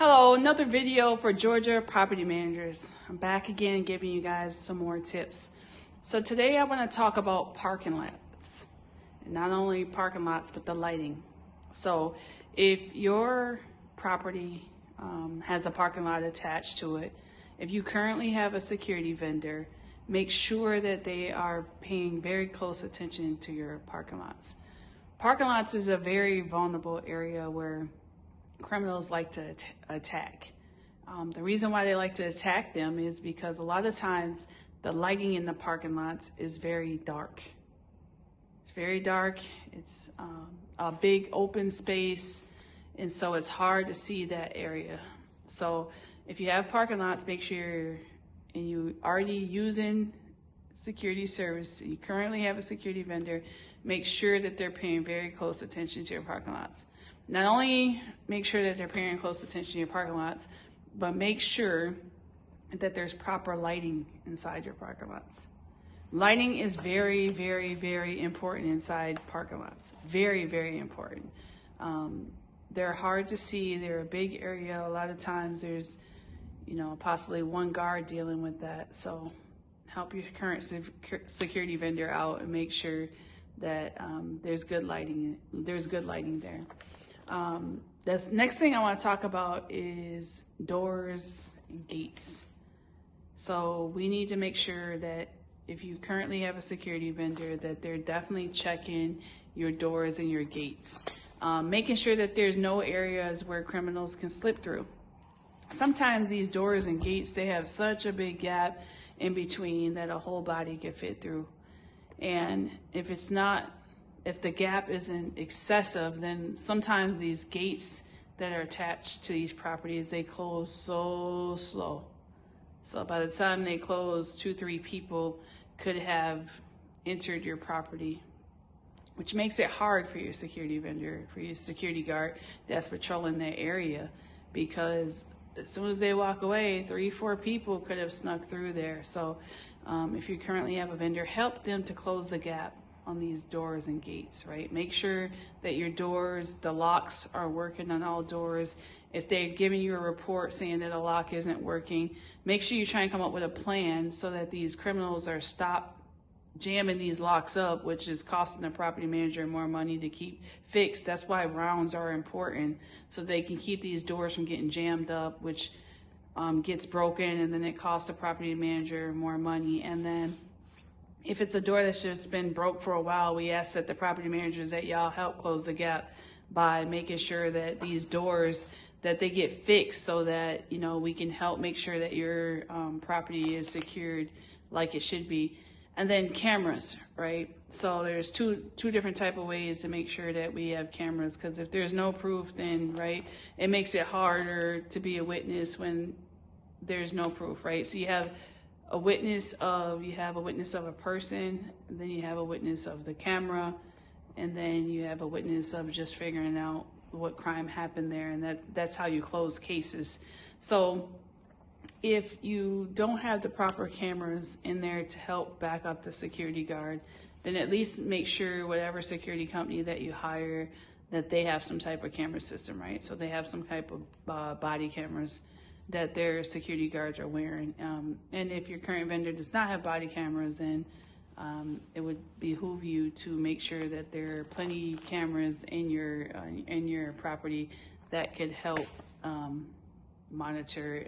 Hello, another video for Georgia property managers. I'm back again giving you guys some more tips. So today I want to talk about parking lots. And not only parking lots, but the lighting. So if your property has a parking lot attached to it, if you currently have a security vendor, make sure that they are paying very close attention to your parking lots. Parking lots is a very vulnerable area where criminals like to attack. The reason why they like to attack them is because a lot of times the lighting in the parking lots is very dark. It's very dark. It's a big open space, and so it's hard to see that area. So if you have parking lots, make sure and you already using security service, you currently have a security vendor, make sure that they're paying very close attention to your parking lots. Not only make sure that they're paying close attention to your parking lots, but make sure that there's proper lighting inside your parking lots. Lighting is very, very, very important inside parking lots. Very, very important. They're hard to see. They're a big area. A lot of times there's, possibly one guard dealing with that. So help your current security vendor out and make sure that there's good lighting. There's good lighting there. The next thing I want to talk about is doors and gates. So we need to make sure that if you currently have a security vendor, that they're definitely checking your doors and your gates, making sure that there's no areas where criminals can slip through. Sometimes these doors and gates, they have such a big gap in between that a whole body can fit through. And if the gap isn't excessive, then sometimes these gates that are attached to these properties, they close so slow. So by the time they close, 2-3 people could have entered your property, which makes it hard for your security vendor, for your security guard that's patrolling that area, because as soon as they walk away, 3-4 people could have snuck through there. So if you currently have a vendor, help them to close the gap on these doors and gates, right? Make sure that your doors, the locks are working on all doors. If they're giving you a report saying that a lock isn't working, make sure you try and come up with a plan so that these criminals are stopped jamming these locks up, which is costing the property manager more money to keep fixed. That's why rounds are important, so they can keep these doors from getting jammed up, which gets broken, and then it costs the property manager more money. And then if it's a door that's just been broke for a while, we ask that the property managers that y'all help close the gap by making sure that these doors, that they get fixed so that, we can help make sure that your property is secured like it should be. And then cameras, right? So there's two different type of ways to make sure that we have cameras, because if there's no proof, then, right, it makes it harder to be a witness when there's no proof, right? So you have a witness of a person, and then you have a witness of the camera, and then you have a witness of just figuring out what crime happened there, and that's how you close cases. So if you don't have the proper cameras in there to help back up the security guard, then at least make sure whatever security company that you hire, that they have some type of camera system, right? So they have some type of body cameras that their security guards are wearing. And if your current vendor does not have body cameras, then it would behoove you to make sure that there are plenty of cameras in your property that could help monitor